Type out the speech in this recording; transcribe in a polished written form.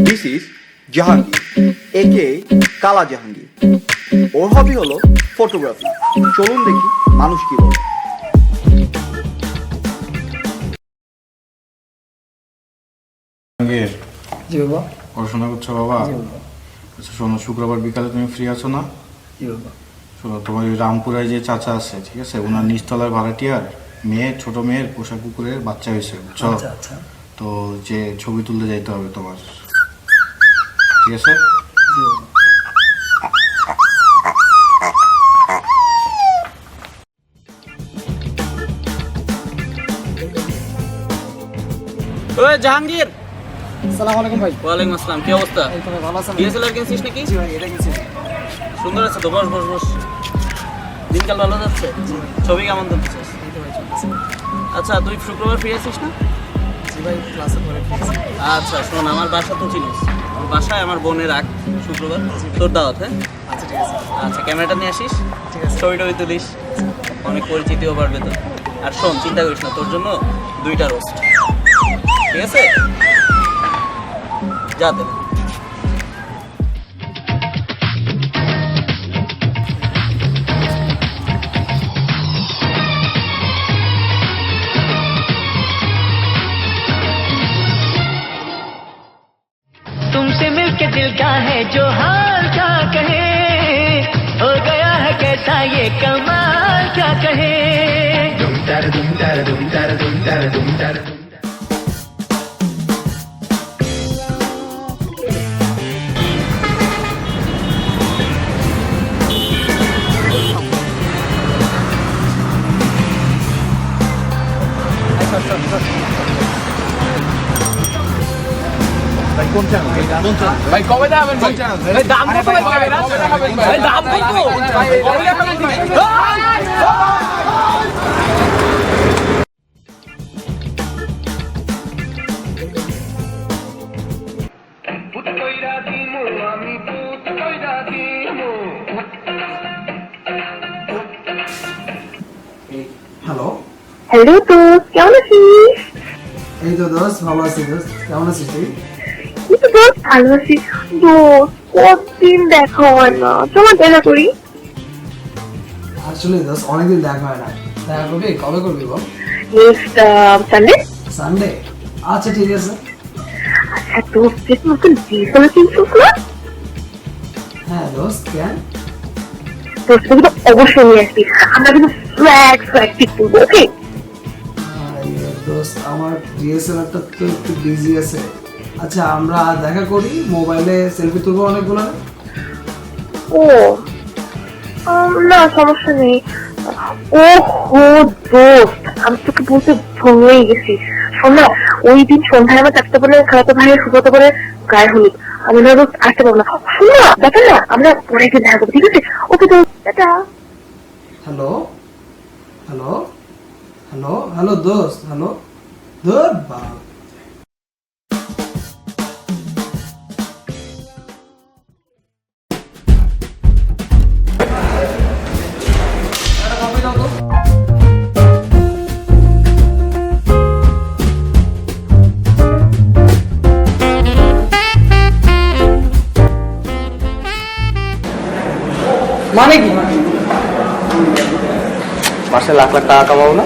This is Jahangir, একে কালা জাহাঙ্গীর। ওর হবি হলো ফটোগ্রাফি। চলুন দেখি মানুষ কি বলে। জাহাঙ্গীর, জি বাবা। পড়াশোনা করছো বাবা? জি বাবা। আচ্ছা শোনো, শুক্রবার বিকালে তুমি ফ্রি আছো না? জি বাবা। শোনো, তোমার ওই রামপুরায় যে চাচা আছে, ঠিক আছে, ওনার নিচতলার ভাড়াটিয়ার মেয়ে, ছোট মেয়ের পোষা কুকুরের বাচ্চা হয়েছে, বুঝছো? আচ্ছা আচ্ছা। তো যে ছবি তুলতে যাইতে হবে তোমার, ঠিক আছে? জি বাবা। ওই জাহাঙ্গীর, আসসালামু আলাইকুম ভাই। ওয়ালাইকুম আসসালাম। কি অবস্থা? এই তো ভাই, ভালো আছেন? ডিএসএলআর কিনছিস নাকি? জি ভাই, এটা কিনছি। সুন্দর আছে তো, বস বস বস। দিনকাল ভালো যাচ্ছে? ছবি কেমন তুলছিস? এই তো ভাই চলতেছে। আচ্ছা, তুই শুক্রবার ফ্রি আছিস না? জি ভাই, ক্লাসে পরে কিনছি। আচ্ছা শোন, আমার বাসা তো চিনিস, আমার বাসায় আমার বোনের রাখ শুক্রবার, তোর দাওয়াত। হ্যাঁ আচ্ছা ঠিক আছে। আচ্ছা, ক্যামেরাটা নিয়ে আসিস, ঠিক আছে। ছবি টবি তুলিস, অনেক পরিচিতিও বাড়বে তো। আর শোন, চিন্তা করিস না, তোর জন্য 2টা রোস্ট, ঠিক আছে? যাতে तुमसे मिलके दिल का है जो हाल क्या कहे, हो गया है कैसा ये कमाल क्या कहे। दुम तार दुम तार दुम तार दुम तार दुम तार। ভাই কবে দেখাবেন ভাই? ভাই দাম কত ভাই? ভাই দাম কত? কবে দেখাবেন ভাই? হ্যালো। হ্যালো দোস্ত, কেমন আছিস? এই তো দোস্ত, ভালো আছি দোস্ত। কেমন আছিস তুই? এই তো দোস্ত ভালো আছি। দোস্ত কতদিন দেখা হয় না, চলো দেখা করি। আসলে দোস্ত অনেকদিন দেখা হয় না। দেখা করবি? কবে করবি বল? Next Sunday. সানডে? আচ্ছা ঠিক আছে। আচ্ছা দোস্ত, যে নতুন ডিএসএলআর কিনছিস না? হ্যাঁ দোস্ত, কেন? দোস্ত কিন্তু অবশ্যই নিয়ে আসবি, আমরা কিন্তু ফ্ল্যাগ পিক করবো, ওকে? দোস্ত আমার ডিএসএলআরটা তো একটু বিজি আছে। আচ্ছা আমরা দেখা করি, মোবাইলে সেলফি তুলবো অনেকগুলো। ও না, সমস্যা নেই। ও হো দোস্ত, আমি তোকে বলতে ভুলেই গেছি। শোন না, ওই দিন সন্ধ্যায় আমার চারটে বলে খালাতো ভাইয়ের সুব্রত বলে গায়ে হলুদ, আমি না দোস্ত আসতে পারবো না। শোন না, দেখা না, আমরা পরে একদিন দেখা করবো, ঠিক আছে? ওকে দোস্ত, tata. Hello hello hello hello দোস্ত, হ্যালো ধুর বাপ। মানে কি? মাসে লাখ লাখ টাকা কামাবো না?